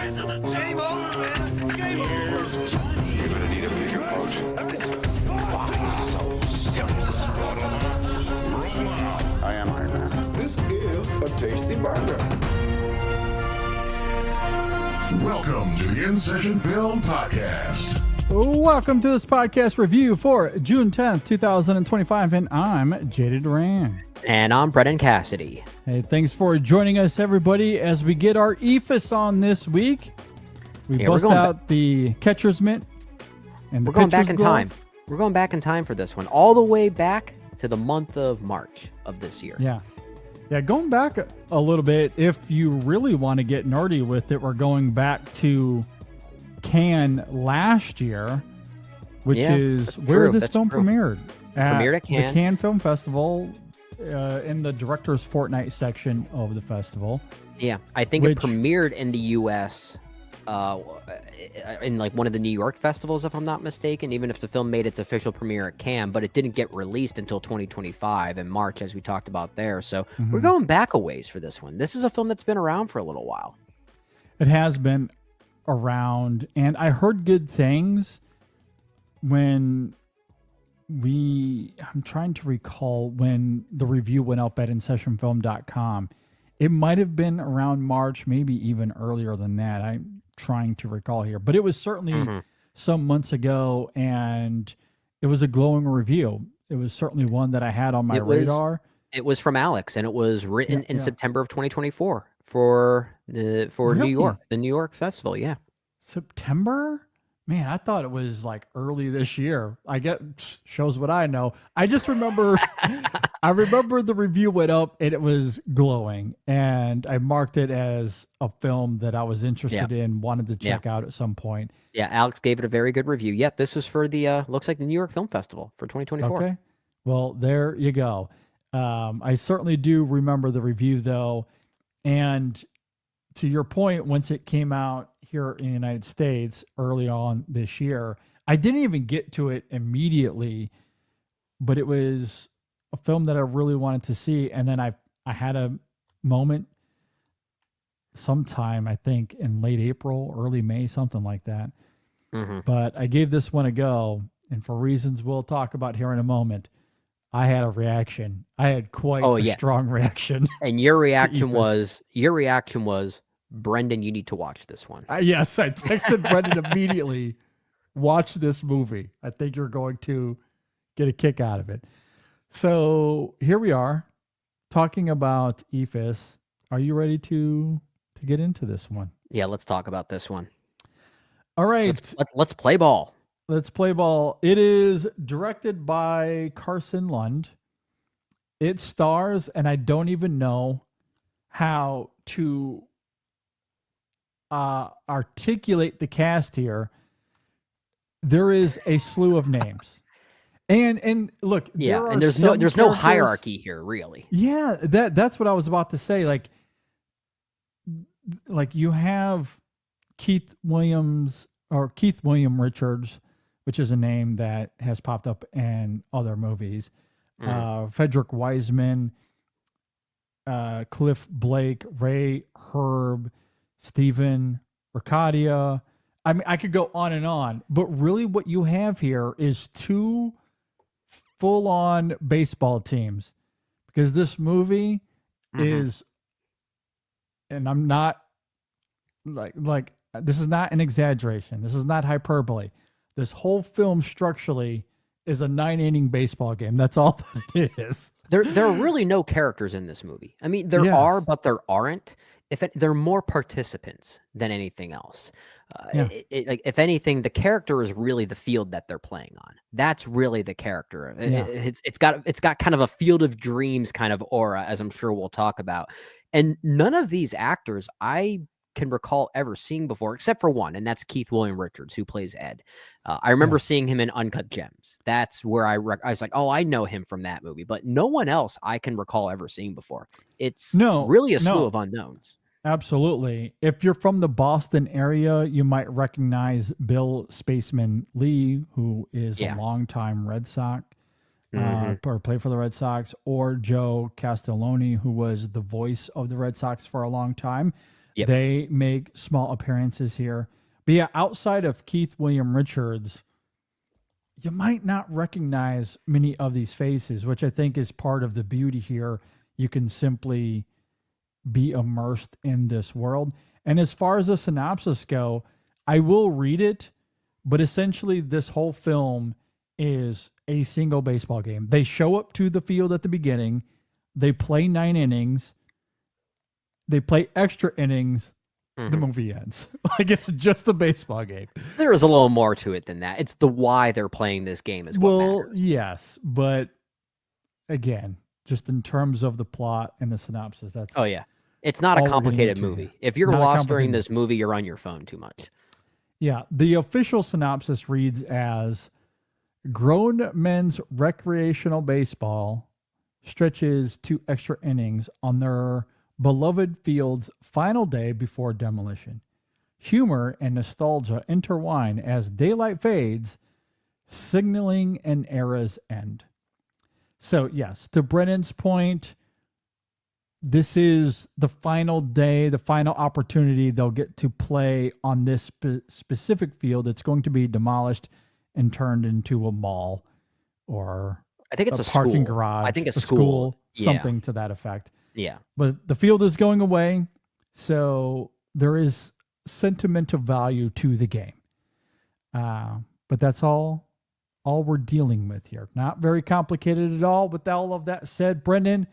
Game over, man. Game over. Johnny. You're gonna need a bigger boat. So serious. I am Iron Man. This is a tasty burger. Welcome to the In Session Film Podcast. Welcome to this podcast review for June 10th, 2025, and I'm Jaded Duran. And I'm Brendan Cassidy. Hey, thanks for joining us, everybody, as we get our Eephus on this week. We bust out the catcher's mitt and the We're going back in pitcher's glove. time. We're going back in time for this one, all the way back to the month of March of this year. Yeah, going back a little bit, if you really want to get nerdy with it, we're going back to Cannes last year, which is where this film premiered. Premiered at Cannes. The Cannes Film Festival, in the Director's Fortnight section of the festival. Yeah, I think it premiered in the U.S. In like one of the New York festivals, if I'm not mistaken, even if the film made its official premiere at Cannes, but it didn't get released until 2025 in March, as we talked about there. So we're going back a ways for this one. This is a film that's been around for a little while. It has been around, and I heard good things when I'm trying to recall when the review went up at InSessionFilm.com. It might have been around March, maybe even earlier than that. I'm trying to recall here, but it was certainly some months ago, and it was a glowing review. It was certainly one that I had on my radar. It was from Alex, and it was written in September of 2024 for New York, the New York Festival. Yeah, September. Man, I thought it was like early this year. I get shows what I know. I just remember, I remember the review went up and it was glowing, and I marked it as a film that I was interested in, wanted to check out at some point. Yeah, Alex gave it a very good review. Yeah, this was for the looks like the New York Film Festival for 2024. Okay, well there you go. I certainly do remember the review though, and to your point, once it came out here in the United States early on this year, I didn't even get to it immediately, but it was a film that I really wanted to see. And then I had a moment sometime, I think in late April, early May, something like that. But I gave this one a go, and for reasons we'll talk about here in a moment, I had a reaction. I had quite a strong reaction. And your reaction was, Brendan, you need to watch this one. Yes, I texted Brendan immediately, watch this movie. I think you're going to get a kick out of it. So here we are talking about Eephus. Are you ready to get into this one? Yeah, let's talk about this one. All right. Let's play ball. Let's play ball. It is directed by Carson Lund. It stars, and I don't even know how to articulate the cast here. There is a slew of names, and look, and there's no hierarchy here, really. Yeah, that's what I was about to say. Like you have Keith William Richards, which is a name that has popped up in other movies. Frederick Wiseman, Cliff Blake, Ray Herb, Stephen Ricardia. I mean, I could go on, but really what you have here is two full-on baseball teams, because this movie is, and I'm not like this is not an exaggeration. This is not hyperbole. This whole film structurally is a 9-inning baseball game. That's all that it is. There are really no characters in this movie. I mean, there are, but there aren't. They're more participants than anything else. If anything, the character is really the field that they're playing on. That's really the character. It's got kind of a Field of Dreams kind of aura, as I'm sure we'll talk about. And none of these actors I can recall ever seeing before, except for one, and that's Keith William Richards, who plays Ed. I remember seeing him in Uncut Gems. That's where I was like, oh, I know him from that movie. But no one else I can recall ever seeing before. It's really a slew of unknowns. Absolutely. If you're from the Boston area, you might recognize Bill Spaceman Lee, who is a longtime Red Sox, or played for the Red Sox, or Joe Castelloni, who was the voice of the Red Sox for a long time. Yep. They make small appearances here. But yeah, outside of Keith William Richards, you might not recognize many of these faces, which I think is part of the beauty here. You can simply be immersed in this world. And as far as the synopsis go, I will read it, but essentially this whole film is a single baseball game. They show up to the field at the beginning, they play 9 innings, they play extra innings, the movie ends. Like, it's just a baseball game. There is a little more to it than that. It's the why they're playing this game is what matters. Yes, but again, just in terms of the plot and the synopsis, that's Oh yeah. It's not a complicated movie. If you're lost during this movie, you're on your phone too much. Yeah, the official synopsis reads as grown men's recreational baseball stretches to extra innings on their beloved field's final day before demolition. Humor and nostalgia intertwine as daylight fades, signaling an era's end. So, yes, to Brennan's point, this is the final day, the final opportunity they'll get to play on this specific field. It's going to be demolished and turned into a mall or I think it's a parking school. garage. I think a school. Something to that effect. Yeah. But the field is going away, so there is sentimental value to the game. But that's all we're dealing with here. Not very complicated at all. With all of that said, Brendan,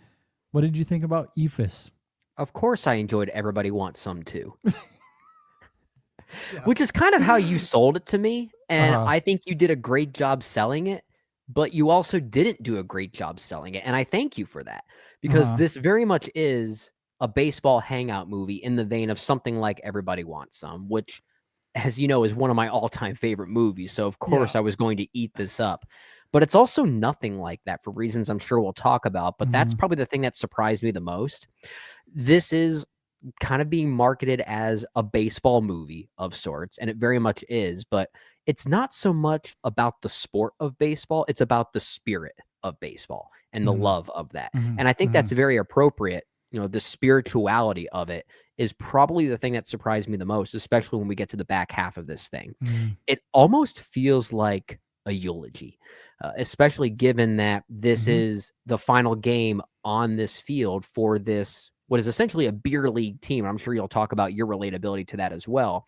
what did you think about Eephus? Of course I enjoyed Everybody Wants Some Too. Which is kind of how you sold it to me. And I think you did a great job selling it, but you also didn't do a great job selling it. And I thank you for that, because this very much is a baseball hangout movie in the vein of something like Everybody Wants Some, which, as you know, is one of my all-time favorite movies. So of course I was going to eat this up. But it's also nothing like that for reasons I'm sure we'll talk about. But that's probably the thing that surprised me the most. This is kind of being marketed as a baseball movie of sorts, and it very much is, but it's not so much about the sport of baseball. It's about the spirit of baseball and the love of that. And I think that's very appropriate. You know, the spirituality of it is probably the thing that surprised me the most, especially when we get to the back half of this thing. It almost feels like a eulogy, especially given that this is the final game on this field for this, what is essentially a beer league team. I'm sure you'll talk about your relatability to that as well.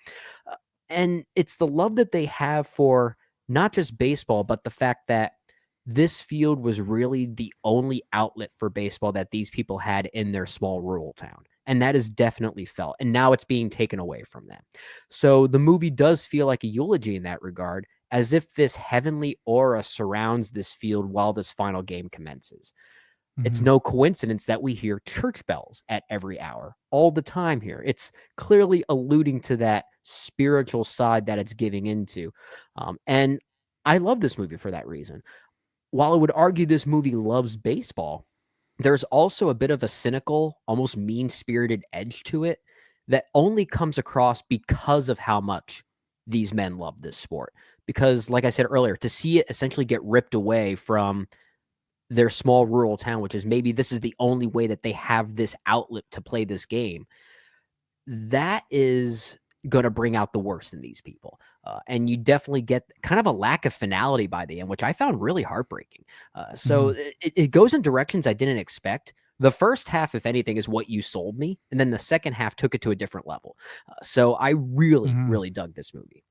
And it's the love that they have for not just baseball, but the fact that this field was really the only outlet for baseball that these people had in their small rural town. And that is definitely felt. And now it's being taken away from them. So the movie does feel like a eulogy in that regard, as if this heavenly aura surrounds this field while this final game commences. It's no coincidence that we hear church bells at every hour all the time here. It's clearly alluding to that spiritual side that it's giving into. And I love this movie for that reason. While I would argue this movie loves baseball, there's also a bit of a cynical, almost mean-spirited edge to it that only comes across because of how much these men love this sport. Because, like I said earlier, to see it essentially get ripped away from their small rural town, which is maybe this is the only way that they have this outlet to play this game, that is going to bring out the worst in these people. And you definitely get kind of a lack of finality by the end, which I found really heartbreaking. So it goes in directions I didn't expect. The first half, if anything, is what you sold me. And then the second half took it to a different level. So I really, really dug this movie.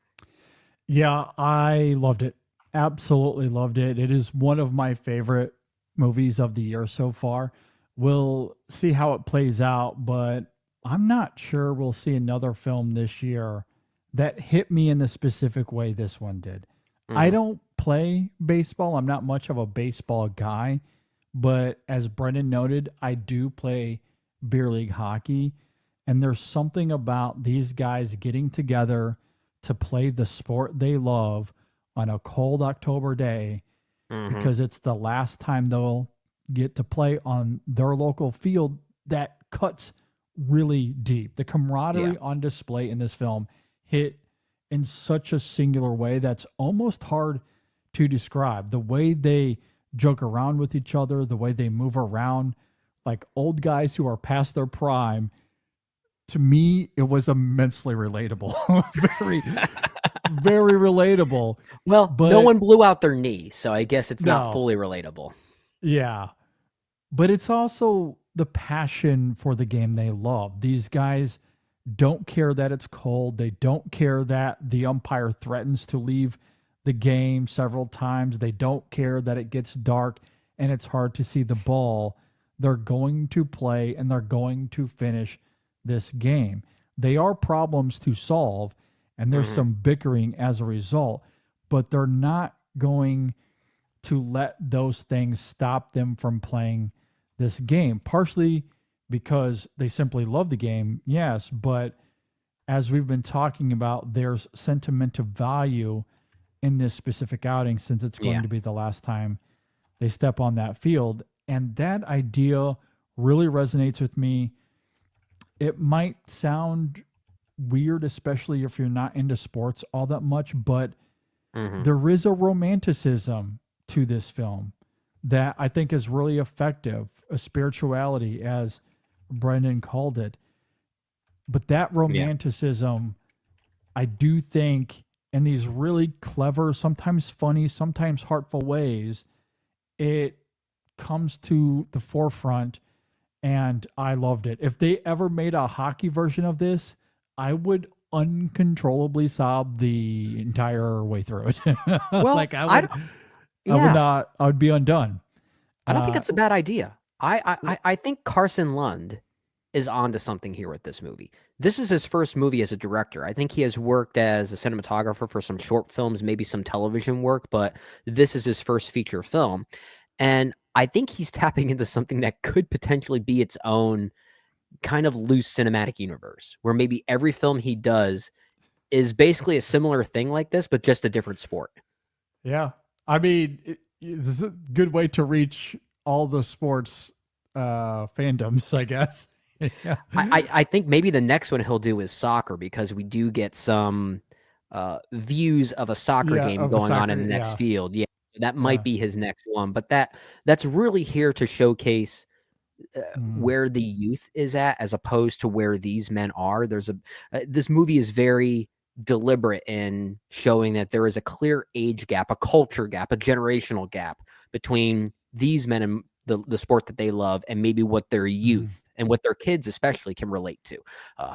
Yeah, I loved it. Absolutely loved it. It is one of my favorite movies of the year so far. We'll see how it plays out, but I'm not sure we'll see another film this year that hit me in the specific way this one did. I don't play baseball. I'm not much of a baseball guy, but as Brendan noted, I do play beer league hockey, and there's something about these guys getting together to play the sport they love on a cold October day, because it's the last time they'll get to play on their local field, that cuts really deep. The camaraderie on display in this film hit in such a singular way that's almost hard to describe. The way they joke around with each other, the way they move around like old guys who are past their prime, to me, it was immensely relatable. very, very relatable. Well, But no one blew out their knee, so I guess it's not no, fully relatable. yeah. But it's also the passion for the game they love. These guys don't care that it's cold. They don't care that the umpire threatens to leave the game several times. They don't care that it gets dark and it's hard to see the ball. They're going to play and they're going to finish this game. They are problems to solve, and there's some bickering as a result, but they're not going to let those things stop them from playing this game, partially because they simply love the game, yes, but as we've been talking about, there's sentimental value in this specific outing since it's going to be the last time they step on that field. And that idea really resonates with me. It might sound weird, especially if you're not into sports all that much, but there is a romanticism to this film that I think is really effective, a spirituality, as Brendan called it. But that romanticism, I do think, in these really clever, sometimes funny, sometimes heartful ways, it comes to the forefront, and I loved it. If they ever made a hockey version of this, I would uncontrollably sob the entire way through it. Well, like I would not. I would be undone. I don't think it's a bad idea. I think Carson Lund is onto something here with this movie. This is his first movie as a director. I think he has worked as a cinematographer for some short films, maybe some television work, but this is his first feature film. And I think he's tapping into something that could potentially be its own kind of loose cinematic universe, where maybe every film he does is basically a similar thing like this, but just a different sport. Yeah. I mean, it's a good way to reach all the sports fandoms, I guess. Yeah. I think maybe the next one he'll do is soccer, because we do get some views of a soccer game going on in the next field. Yeah, that might be his next one. But that's really here to showcase where the youth is at, as opposed to where these men are. There's this movie is very deliberate in showing that there is a clear age gap, a culture gap, a generational gap between these men and the sport that they love, and maybe what their youth and what their kids especially can relate to.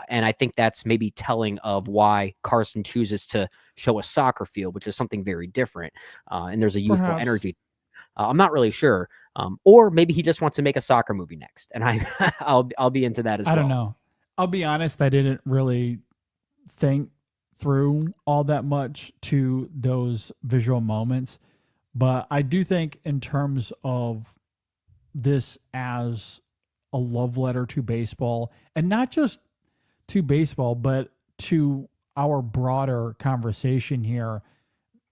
And I think that's maybe telling of why Carson chooses to show a soccer field, which is something very different. And there's a youthful energy. I'm not really sure. Or maybe he just wants to make a soccer movie next. And I'll be into that as well. I don't know. I'll be honest. I didn't really think through all that much to those visual moments, but I do think in terms of this as a love letter to baseball, and not just to baseball, but to our broader conversation here,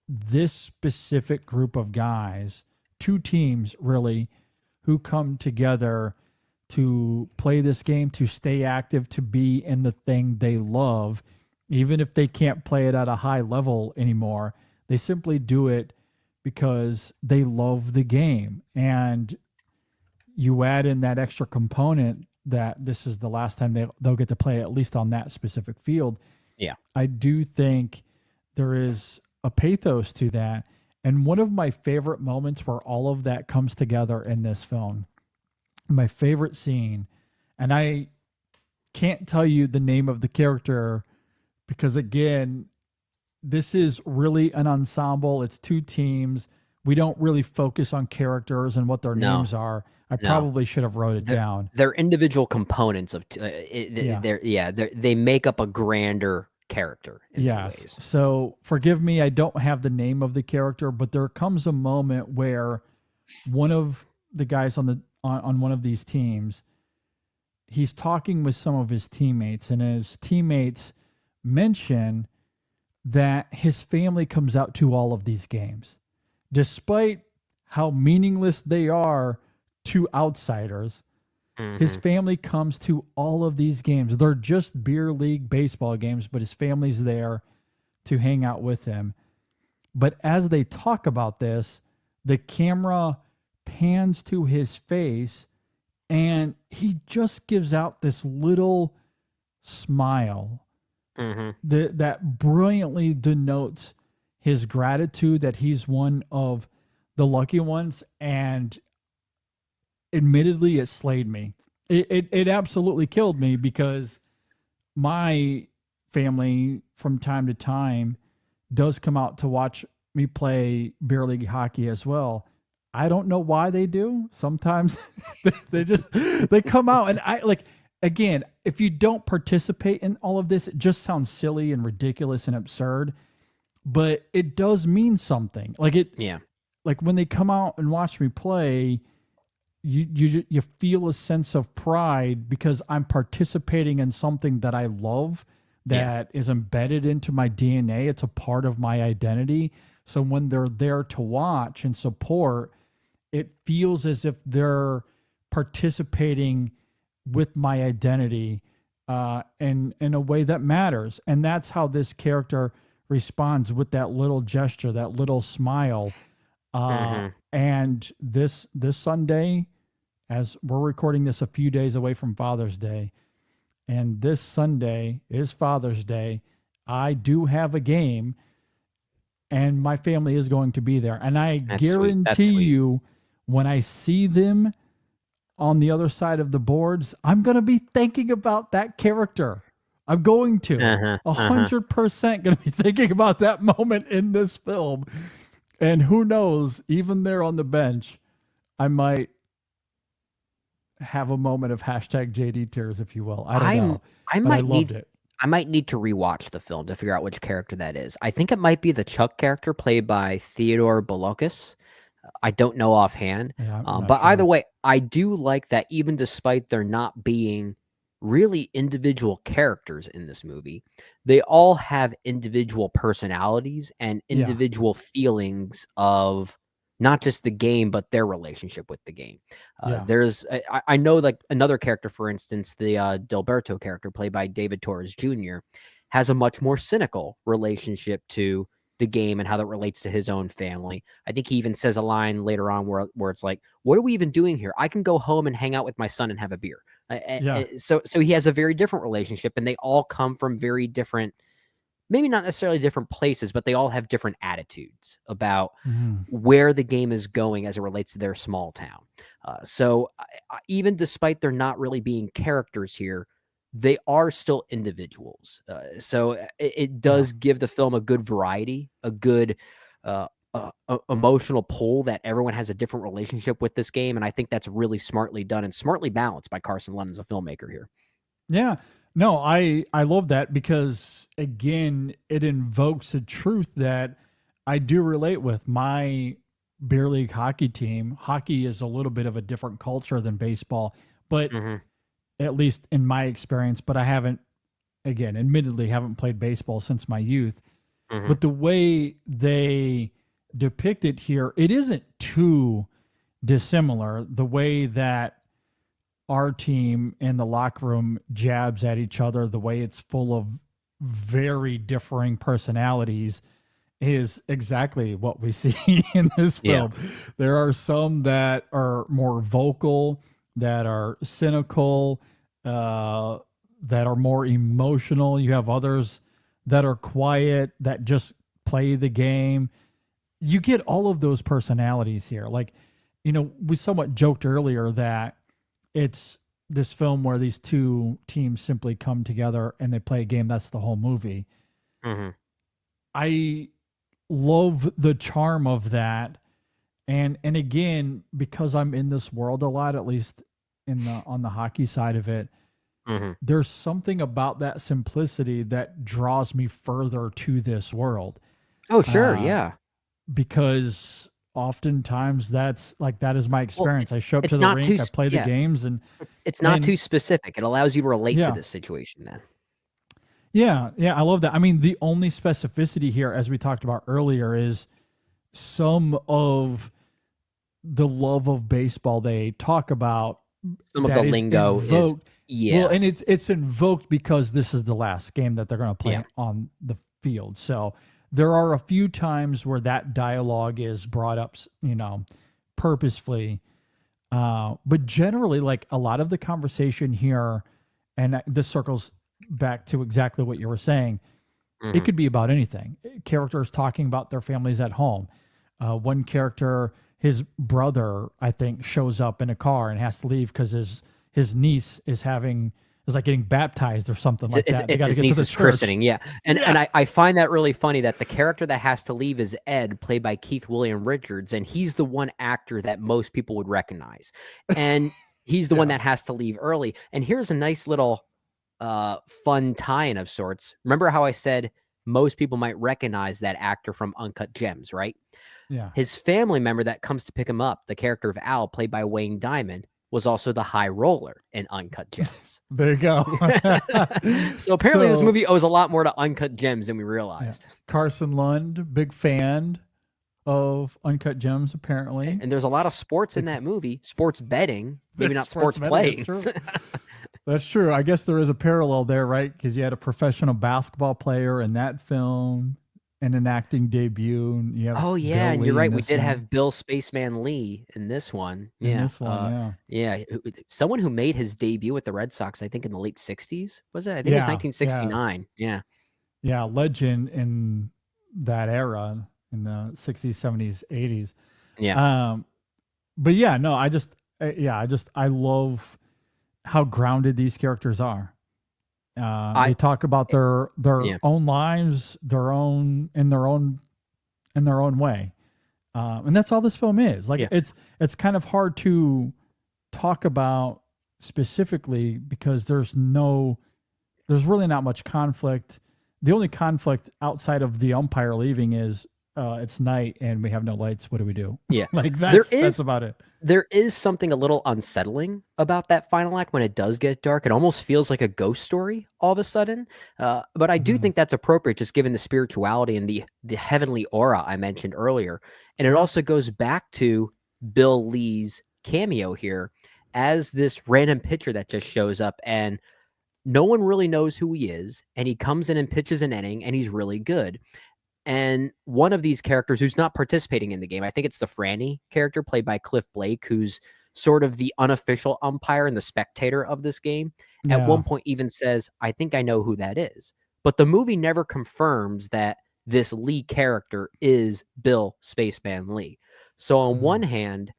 this specific group of guys, two teams really, who come together to play this game, to stay active, to be in the thing they love, even if they can't play it at a high level anymore, they simply do it because they love the game. And you add in that extra component that this is the last time they'll get to play, at least on that specific field. Yeah. I do think there is a pathos to that. And one of my favorite moments where all of that comes together in this film, my favorite scene, and I can't tell you the name of the character because, again, this is really an ensemble. It's two teams. We don't really focus on characters and what their names are. I probably should have wrote it down. They're individual components of they make up a grander character. Yes. So forgive me, I don't have the name of the character, but there comes a moment where one of the guys on one of these teams, he's talking with some of his teammates, and his teammates mention that his family comes out to all of these games, despite how meaningless they are to outsiders. His family comes to all of these games. They're just beer league baseball games, but his family's there to hang out with him. But as they talk about this, the camera pans to his face, and he just gives out this little smile Mm-hmm. that brilliantly denotes his gratitude that he's one of the lucky ones. And admittedly, it slayed me. It absolutely killed me because my family from time to time does come out to watch me play beer league hockey as well. I don't know why they do. Sometimes they come out, and I like, again, if you don't participate in all of this, it just sounds silly and ridiculous and absurd, but it does mean something. Yeah. Like when they come out and watch me play, you feel a sense of pride because I'm participating in something that I love, that is embedded into my DNA. It's a part of my identity. So when they're there to watch and support, it feels as if they're participating with my identity in a way that matters. And that's how this character responds, with that little gesture, that little smile. And this Sunday, as we're recording this a few days away from Father's Day, and this Sunday is Father's Day, I do have a game, and my family is going to be there. And I guarantee you, when I see them on the other side of the boards, I'm going to be thinking about that character. I'm going to 100% going to be thinking about that moment in this film. And who knows, even there on the bench, I might have a moment of hashtag JD tears, if you will. I don't know. I loved it. I might need to rewatch the film to figure out which character that is. I think it might be the Chuck character played by Theodore Bolokis. I don't know offhand. Yeah, but sure. either way, I do like that even despite there not being really individual characters in this movie, they all have individual personalities and individual feelings of not just the game, but their relationship with the game. There's, I know, like another character, for instance, the Delberto character played by David Torres Jr. has a much more cynical relationship to the game and how that relates to his own family. I think he even says a line later on where it's like, what are we even doing here? I can go home and hang out with my son and have a beer. So he has a very different relationship, and they all come from very different, maybe not necessarily different places, but they all have different attitudes about where the game is going as it relates to their small town. So even despite there not really being characters here, they are still individuals. So it does give the film a good variety, a good emotional pull that everyone has a different relationship with this game. And I think that's really smartly done and smartly balanced by Carson Lund as a filmmaker here. Yeah. No, I love that because, again, it invokes a truth that I do relate with. My beer league hockey team, hockey is a little bit of a different culture than baseball, but at least in my experience, but I haven't, again, admittedly haven't played baseball since my youth. But the way they depict it here, it isn't too dissimilar. The way that our team in the locker room jabs at each other, the way it's full of very differing personalities, is exactly what we see in this film. There are some that are more vocal, that are cynical, that are more emotional. You have others that are quiet, that just play the game. You get all of those personalities here. Like, you know, we somewhat joked earlier that it's this film where these two teams simply come together and they play a game. That's the whole movie. I love the charm of that. And again, because I'm in this world a lot, at least on the hockey side of it, there's something about that simplicity that draws me further to this world. Oh, sure. Yeah. Because oftentimes that is my experience. I show up to the rink, I play the games, and it's not too specific. It allows you to relate to this situation then. Yeah. I love that. I mean, the only specificity here, as we talked about earlier, is some of the love of baseball they talk about. Some of the lingo is well, and it's invoked because this is the last game that they're going to play on the field. So there are a few times where that dialogue is brought up, you know, purposefully. But generally, like, a lot of the conversation here, and this circles back to exactly what you were saying, Mm-hmm. it could be about anything. Characters talking about their families at home. One character, his brother, I think, shows up in a car and has to leave because his niece is like getting baptized or something like that. They It's got to his get to the niece's church. christening, yeah. And I find that really funny that the character that has to leave is Ed, played by Keith William Richards, and he's the one actor that most people would recognize. And he's the one that has to leave early. And here's a nice little fun tie-in of sorts. Remember how I said most people might recognize that actor from Uncut Gems, right? Yeah. His family member that comes to pick him up, the character of Al, played by Wayne Diamond, was also the high roller in Uncut Gems. There you go. So apparently this movie owes a lot more to Uncut Gems than we realized. Carson Lund, big fan of Uncut Gems, apparently. And there's a lot of sports in that movie. Sports betting, maybe not sports betting, playing. That's true. I guess there is a parallel there, right? Because you had a professional basketball player in that film and an acting debut. And you have Oh, yeah, Bill and Lee you're right. in We this did one. have Bill Spaceman Lee in this one. In Yeah. this one, Yeah. Someone who made his debut with the Red Sox, I think in the late 60s, was it? I think it was 1969. Yeah. Yeah, legend in that era in the 60s, 70s, 80s. Yeah. But yeah, no, I love how grounded these characters are. They talk about their own lives, in their own way. And that's all this film is. Like it's kind of hard to talk about specifically because there's really not much conflict. The only conflict outside of the umpire leaving is it's night and we have no lights. What do we do? Yeah. Like that's about it. There is something a little unsettling about that final act when it does get dark. It almost feels like a ghost story all of a sudden. But I do think that's appropriate just given the spirituality and the heavenly aura I mentioned earlier. And it also goes back to Bill Lee's cameo here as this random pitcher that just shows up and no one really knows who he is. And he comes in and pitches an inning and he's really good. And one of these characters who's not participating in the game, I think it's the Franny character played by Cliff Blake, who's sort of the unofficial umpire and the spectator of this game. At one point even says, I think I know who that is. But the movie never confirms that this Lee character is Bill Spaceman Lee. So on one hand,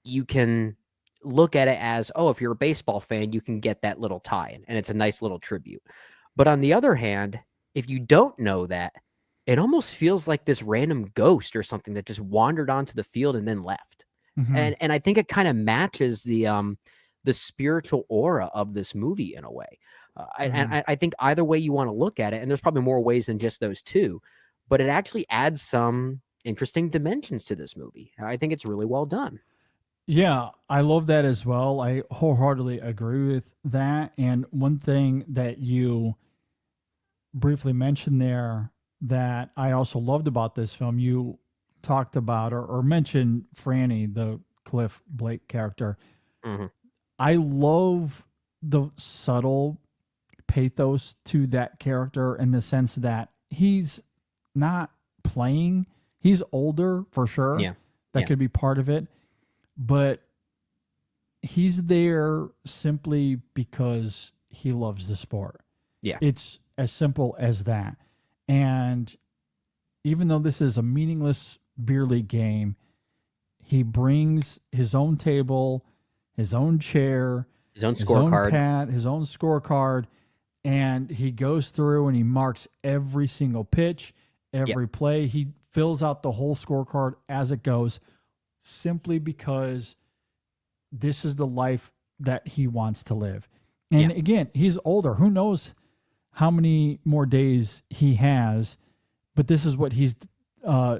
you can look at it as, oh, if you're a baseball fan, you can get that little tie-in, and it's a nice little tribute. But on the other hand, if you don't know that, it almost feels like this random ghost or something that just wandered onto the field and then left. Mm-hmm. And I think it kind of matches the spiritual aura of this movie in a way. And I think either way you want to look at it, and there's probably more ways than just those two, but it actually adds some interesting dimensions to this movie. I think it's really well done. Yeah, I love that as well. I wholeheartedly agree with that. And one thing that you briefly mentioned there that I also loved about this film, you talked about or mentioned Franny, the Cliff Blake character. Mm-hmm. I love the subtle pathos to that character in the sense that he's not playing. He's older for sure. Yeah. That could be part of it. But he's there simply because he loves the sport. Yeah. It's as simple as that. And even though this is a meaningless beer league game, he brings his own table, his own chair, his own scorecard, pad, his own scorecard, and he goes through and he marks every single pitch, every play. He fills out the whole scorecard as it goes, simply because this is the life that he wants to live. And again, he's older. Who knows how many more days he has, but this is what he's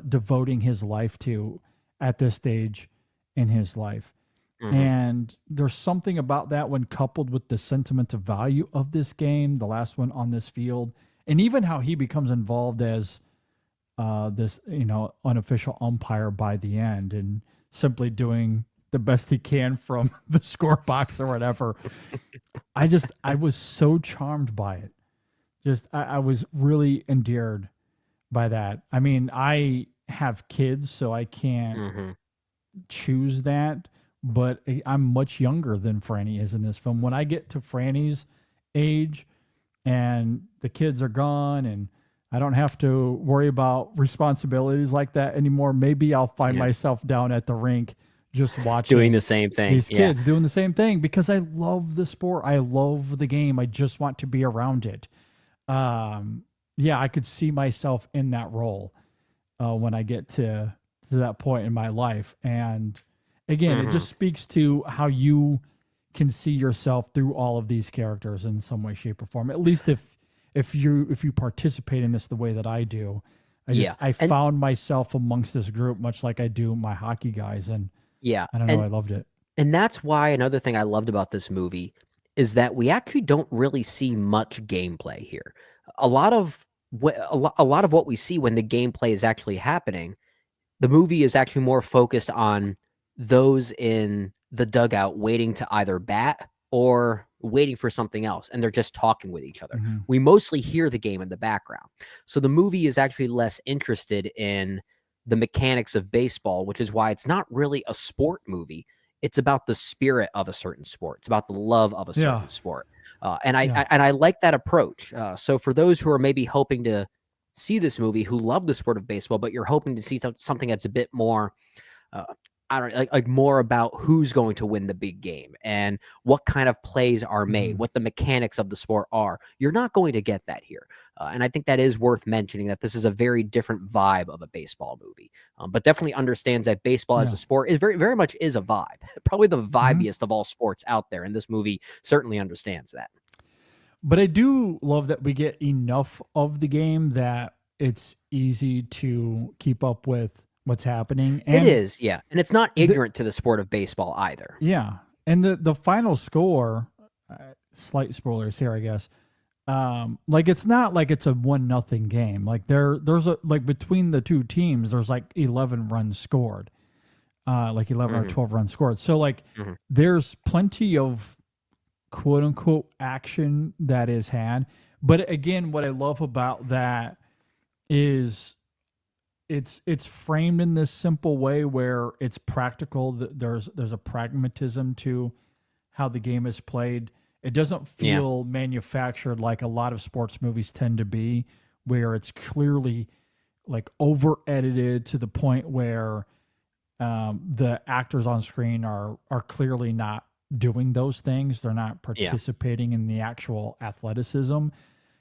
devoting his life to at this stage in his life. Mm-hmm. And there's something about that when coupled with the sentimental value of this game, the last one on this field, and even how he becomes involved as this, unofficial umpire by the end and simply doing the best he can from the score box or whatever. I was so charmed by it. I was really endeared by that. I mean, I have kids, so I can't choose that, but I'm much younger than Franny is in this film. When I get to Franny's age and the kids are gone and I don't have to worry about responsibilities like that anymore. Maybe I'll find myself down at the rink just watching doing the same thing. these kids doing the same thing because I love the sport. I love the game. I just want to be around it. I could see myself in that role when I get to that point in my life. And again, it just speaks to how you can see yourself through all of these characters in some way, shape, or form. At least if you participate in this the way that I do. I found myself amongst this group much like I do my hockey guys, and I don't know, I loved it. And that's why another thing I loved about this movie is that we actually don't really see much gameplay here. A lot of what we see when the gameplay is actually happening, the movie is actually more focused on those in the dugout waiting to either bat or waiting for something else, and they're just talking with each other. We mostly hear the game in the background. So the movie is actually less interested in the mechanics of baseball, which is why it's not really a sport movie. It's about the spirit of a certain sport. It's about the love of a certain sport. And I like that approach. So for those who are maybe hoping to see this movie, who love the sport of baseball, but you're hoping to see something that's a bit more, like more about who's going to win the big game and what kind of plays are made, what the mechanics of the sport are. You're not going to get that here. And I think that is worth mentioning, that this is a very different vibe of a baseball movie, but definitely understands that baseball as a sport is very, very much is a vibe, probably the vibiest of all sports out there. And this movie certainly understands that. But I do love that we get enough of the game that it's easy to keep up with what's happening. And it is, yeah. And it's not ignorant to the sport of baseball either. Yeah. And the final score, slight spoilers here, I guess. Like it's not like it's a 1-0 game. Like there's a, like between the two teams, there's like 11 runs scored. Like 11 or 12 runs scored. So like there's plenty of quote unquote action that is had. But again, what I love about that is it's framed in this simple way where it's practical. There's a pragmatism to how the game is played. It doesn't feel manufactured like a lot of sports movies tend to be, where it's clearly like over edited to the point where the actors on screen are clearly not doing those things. They're not participating in the actual athleticism.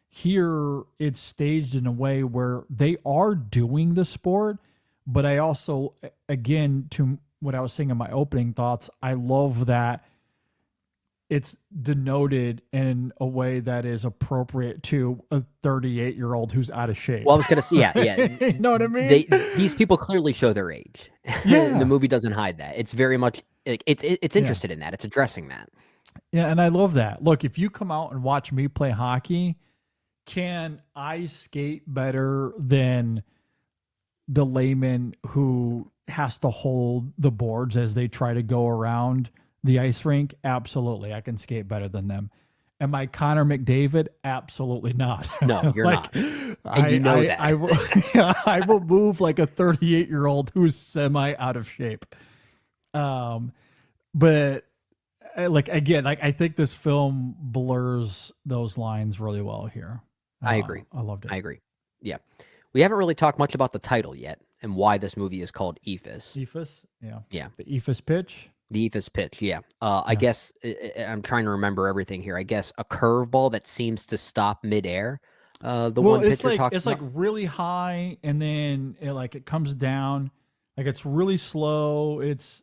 Here, it's staged in a way where they are doing the sport, but I also, again, to what I was saying in my opening thoughts, I love that it's denoted in a way that is appropriate to a 38-year-old who's out of shape. Well, I was going to say, You know what I mean? These people clearly show their age. The movie doesn't hide that. It's very much, it's interested in that. It's addressing that. Yeah, and I love that. Look, if you come out and watch me play hockey, can I skate better than the layman who has to hold the boards as they try to go around the ice rink? Absolutely. I can skate better than them. Am I Connor McDavid? Absolutely not. No, you're not. And you know that. I will move like a 38-year-old who's semi out of shape. But like, again, like I think this film blurs those lines really well here. I agree. I loved it. I agree. Yeah. We haven't really talked much about the title yet and why this movie is called Eephus. Eephus? Yeah. Yeah. The Eephus pitch? The Eephus pitch, yeah. I guess I'm trying to remember everything here. I guess a curveball that seems to stop midair. It's like really high, and then it comes down. Like it's really slow. It's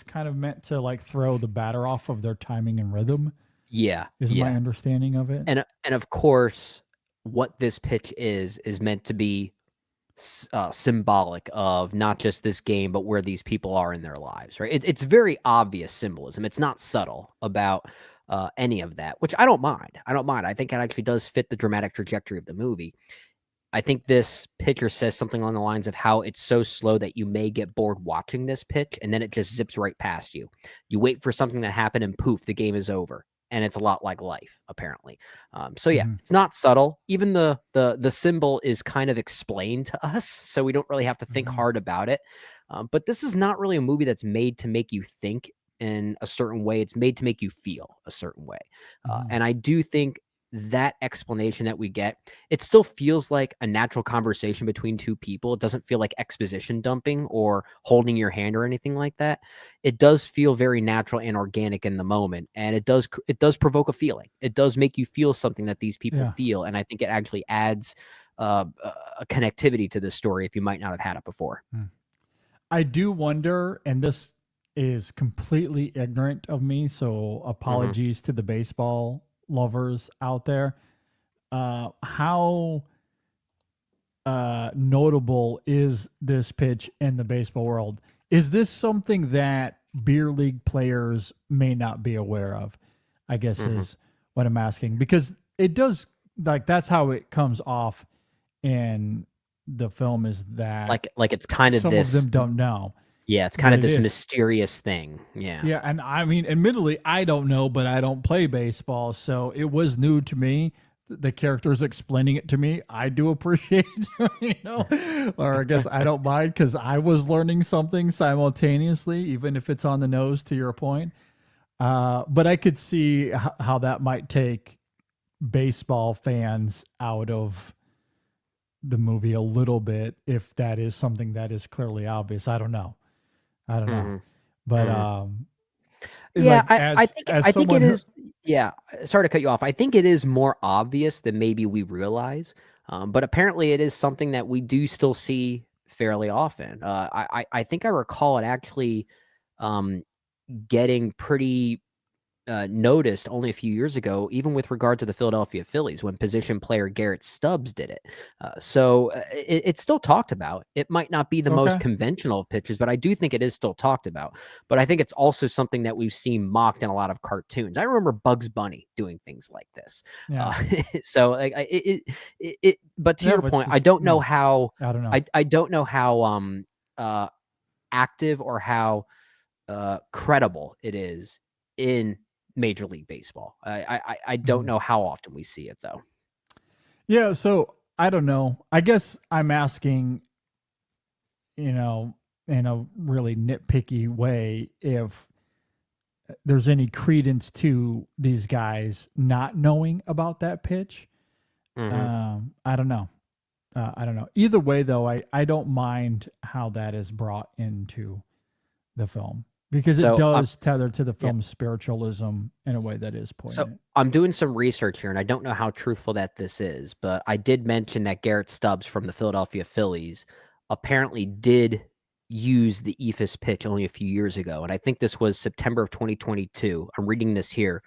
kind of meant to like throw the batter off of their timing and rhythm. Yeah, is my understanding of it. And of course, what this pitch is meant to be symbolic of not just this game, but where these people are in their lives, right? It's very obvious symbolism. It's not subtle about any of that, which I don't mind. I think it actually does fit the dramatic trajectory of the movie. I think this picture says something along the lines of how it's so slow that you may get bored watching this pitch, and then it just zips right past you. You wait for something to happen, and poof, the game is over. And it's a lot like life, apparently. So yeah, it's not subtle. Even the symbol is kind of explained to us, so we don't really have to think hard about it. But this is not really a movie that's made to make you think in a certain way. It's made to make you feel a certain way. And I do think that explanation that we get, it still feels like a natural conversation between two people. It doesn't feel like exposition dumping or holding your hand or anything like that. It does feel very natural and organic in the moment, and it does provoke a feeling. It does make you feel something that these people feel, and I think it actually adds a connectivity to this story if you might not have had it before. I do wonder, and this is completely ignorant of me, so apologies to the baseball lovers out there. How notable is this pitch in the baseball world? Is this something that beer league players may not be aware of? I guess is what I'm asking, because it does, like, that's how it comes off in the film, is that Like it's kind of some this, of them don't know. yeah, it's kind of But it this is. mysterious thing. Yeah. Yeah, and I mean, admittedly, I don't know, but I don't play baseball, so it was new to me. The characters explaining it to me, I do appreciate, or I guess I don't mind, because I was learning something simultaneously, even if it's on the nose, to your point. But I could see how that might take baseball fans out of the movie a little bit, if that is something that is clearly obvious. I don't know, but Yeah, like, I think someone it who, is. Yeah, sorry to cut you off. I think it is more obvious than maybe we realize, but apparently it is something that we do still see fairly often. I think I recall it actually um, getting pretty noticed only a few years ago, even with regard to the Philadelphia Phillies, when position player Garrett Stubbs did it. It's still talked about. It might not be the most okay, conventional of pitches, but I do think it is still talked about. But I think it's also something that we've seen mocked in a lot of cartoons. I remember Bugs Bunny doing things like this. yeah, So like but to yeah, your but point, I don't know yeah, how I don't know. I don't know how uh active or how credible it is in Major League Baseball. I don't Mhm. know how often we see it though. Yeah, so I don't know. I guess I'm asking, in a really nitpicky way, if there's any credence to these guys not knowing about that pitch. Hmm. I don't know. I don't know. Either way, though, I don't mind how that is brought into the film, because it So does tether to the yeah. film's spiritualism in a way that is So poignant. I'm doing some research here, and I don't know how truthful that this is, but I did mention that Garrett Stubbs from the Philadelphia Phillies apparently did use the Eephus pitch only a few years ago, and I think this was September of 2022. I'm reading this here.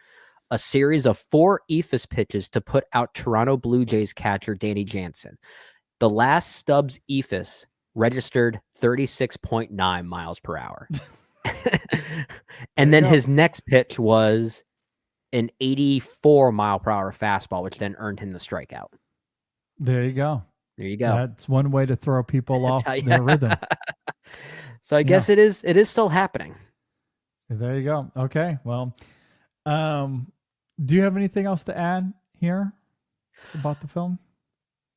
A series of 4 Eephus pitches to put out Toronto Blue Jays catcher Danny Jansen. The last Stubbs Eephus registered 36.9 miles per hour. There And you then go. his next pitch was an 84 mile per hour fastball, which then earned him the strikeout. There you go. There you go. That's one way to throw people That's off how you their rhythm. So I Yeah. guess it is still happening. There you go. Okay. Well, do you have anything else to add here about the film?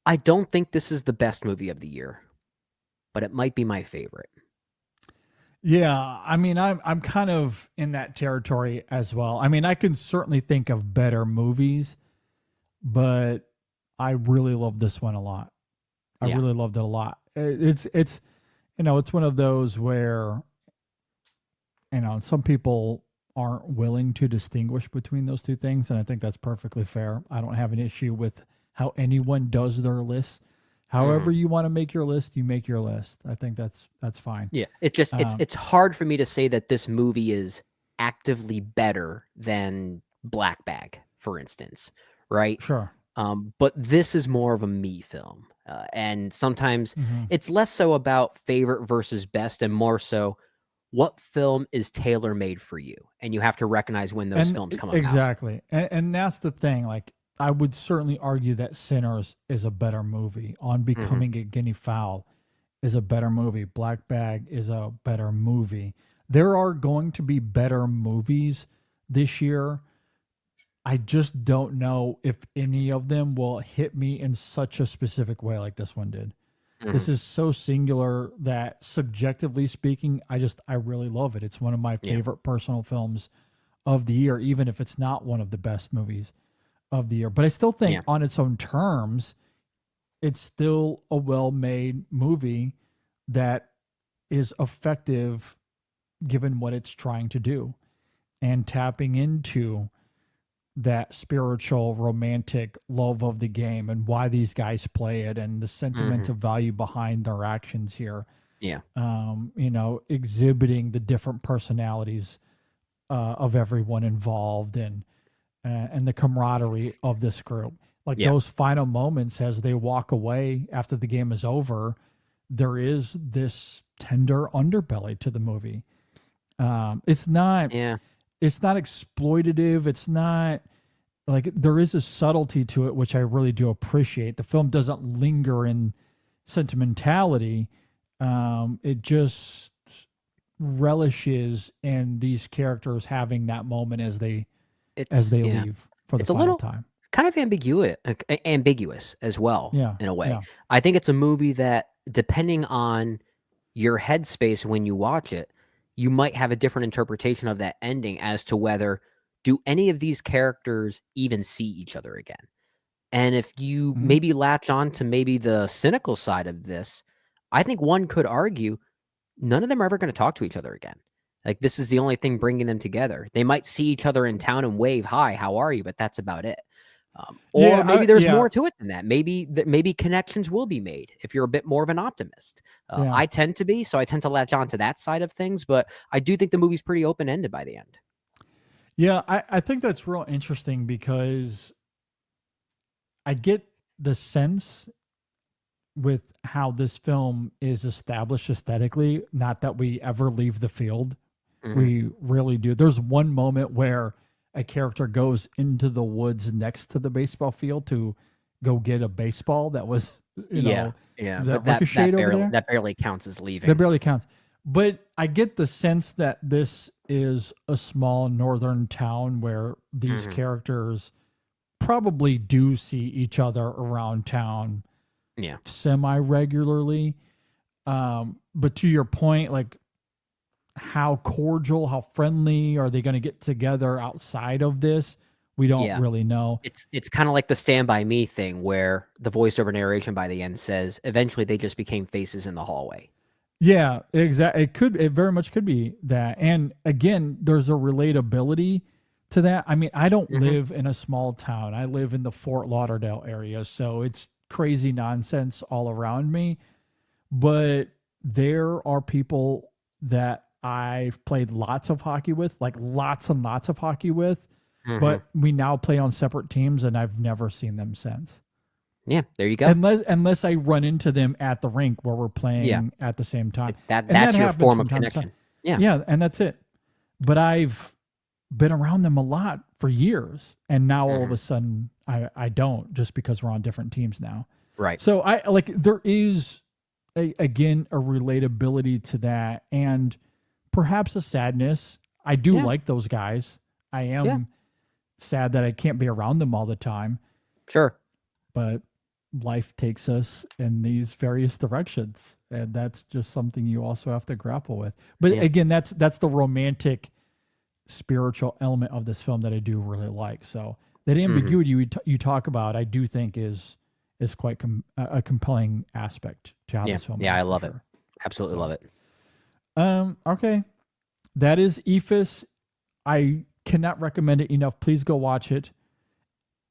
I don't think this is the best movie of the year, but it might be my favorite. Yeah, I mean, I'm kind of in that territory as well. I mean, I can certainly think of better movies, but I really love this one a lot. I Yeah. really loved it a lot. It's it's one of those where some people aren't willing to distinguish between those two things, and I think that's perfectly fair. I don't have an issue with how anyone does their list. However you want to make your list, you make your list. I think that's fine. Yeah. It's just it's hard for me to say that this movie is actively better than Black Bag, for instance, right? Sure. But this is more of a me film. And sometimes Mhm. it's less so about favorite versus best and more so what film is tailor made for you. And you have to recognize when those films come about. Exactly. And that's the thing. Like, I would certainly argue that Sinners is a better movie. On Becoming a Guinea Fowl is a better movie. Black Bag is a better movie. There are going to be better movies this year. I just don't know if any of them will hit me in such a specific way like this one did. This is so singular that, subjectively speaking, I really love it. It's one of my Yeah. favorite personal films of the year, even if it's not one of the best movies of the year. But I still think Yeah. on its own terms, it's still a well-made movie that is effective given what it's trying to do and tapping into that spiritual, romantic love of the game and why these guys play it and the sentimental value behind their actions here. Yeah. You know, exhibiting the different personalities of everyone involved and the camaraderie of this group. Like those final moments as they walk away after the game is over, there is this tender underbelly to the movie. It's not exploitative. It's not like, there is a subtlety to it, which I really do appreciate. The film doesn't linger in sentimentality. It just relishes in these characters having that moment as they leave for the final time. Kind of ambiguous as well, in a way. Yeah. I think it's a movie that, depending on your headspace when you watch it, you might have a different interpretation of that ending as to whether, do any of these characters even see each other again? And if you maybe latch on to maybe the cynical side of this, I think one could argue none of them are ever going to talk to each other again. Like, this is the only thing bringing them together. They might see each other in town and wave, "Hi, how are you?" But that's about it. Or maybe there's more to it than that. Maybe connections will be made if you're a bit more of an optimist. I tend to be, so I tend to latch on to that side of things. But I do think the movie's pretty open-ended by the end. Yeah, I think that's real interesting because I get the sense with how this film is established aesthetically, not that we ever leave the field. We really do. There's one moment where a character goes into the woods next to the baseball field to go get a baseball that was, that ricocheted over there. That barely counts as leaving. That barely counts. But I get the sense that this is a small northern town where these characters probably do see each other around town semi-regularly. But to your point, like, how cordial, how friendly are they going to get together outside of this? We don't really know. It's kind of like the Stand By Me thing where the voiceover narration by the end says eventually they just became faces in the hallway. Yeah, exactly. It very much could be that. And again, there's a relatability to that. I mean, I don't live in a small town. I live in the Fort Lauderdale area, so it's crazy nonsense all around me. But there are people that I've played lots of hockey with, like lots and lots of hockey with, but we now play on separate teams and I've never seen them since. Yeah, there you go. Unless I run into them at the rink where we're playing at the same time. That's your form of connection. Yeah, and that's it. But I've been around them a lot for years, and now all of a sudden I don't, just because we're on different teams now. Right. So there is again a relatability to that, and perhaps a sadness. I do like those guys. I am sad that I can't be around them all the time. Sure. But life takes us in these various directions, and that's just something you also have to grapple with. But again, that's the romantic, spiritual element of this film that I do really like. So that ambiguity you talk about, I do think is quite a compelling aspect to how this film. Yeah, I love it. Absolutely love it. Okay, that is Eephus. I cannot recommend it enough. Please go watch it.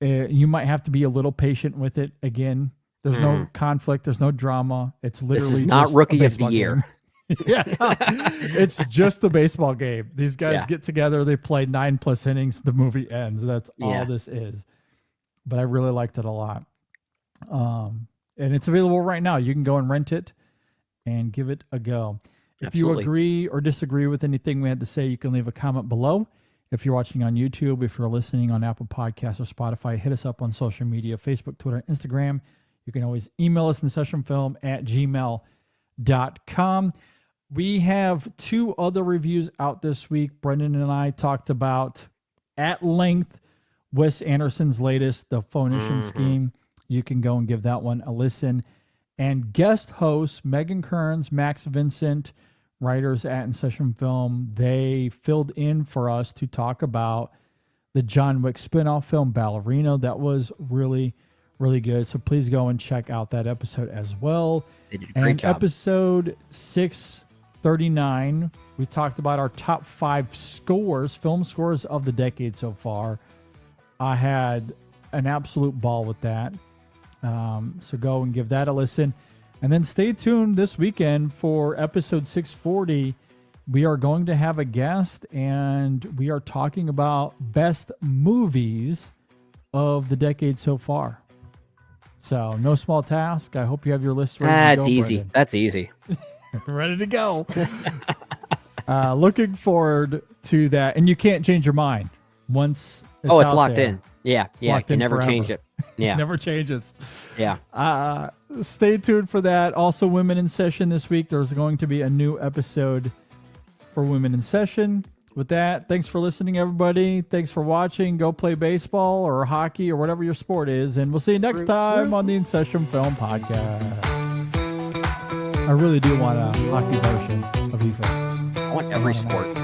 You might have to be a little patient with it. Again, there's no conflict. There's no drama. It's literally this is not just Rookie of the Year. It's just the baseball game. These guys get together. They play 9+ innings. The movie ends. That's all this is. But I really liked it a lot. And it's available right now. You can go and rent it and give it a go. If you agree or disagree with anything we had to say, you can leave a comment below. If you're watching on YouTube, if you're listening on Apple Podcasts or Spotify, hit us up on social media, Facebook, Twitter, Instagram. You can always email us in sessionfilm@gmail.com. We have 2 other reviews out this week. Brendan and I talked about at length Wes Anderson's latest, The Phonician Scheme. You can go and give that one a listen. And guest hosts Megan Kearns, Max Vincent, writers at In Session Film, they filled in for us to talk about the John Wick spinoff film Ballerino. That was really, really good. So please go and check out that episode as well. They did a great job. Episode 639, we talked about our top 5 scores, film scores of the decade so far. I had an absolute ball with that. So go and give that a listen. And then stay tuned this weekend for episode 640. We are going to have a guest, and we are talking about best movies of the decade so far. So no small task. I hope you have your list ready to go. That's easy. Brendan. That's easy. Ready to go. Looking forward to that. And you can't change your mind once it's It's out locked there. in. Yeah. You Locked can in never forever. change it. Yeah. Never changes. Yeah. Stay tuned for that. Also, Women in Session this week. There's going to be a new episode for Women in Session. With that, thanks for listening, everybody. Thanks for watching. Go play baseball or hockey or whatever your sport is. And we'll see you next time on the In Session Film Podcast. I really do want a hockey version of Eephus. I want every sport.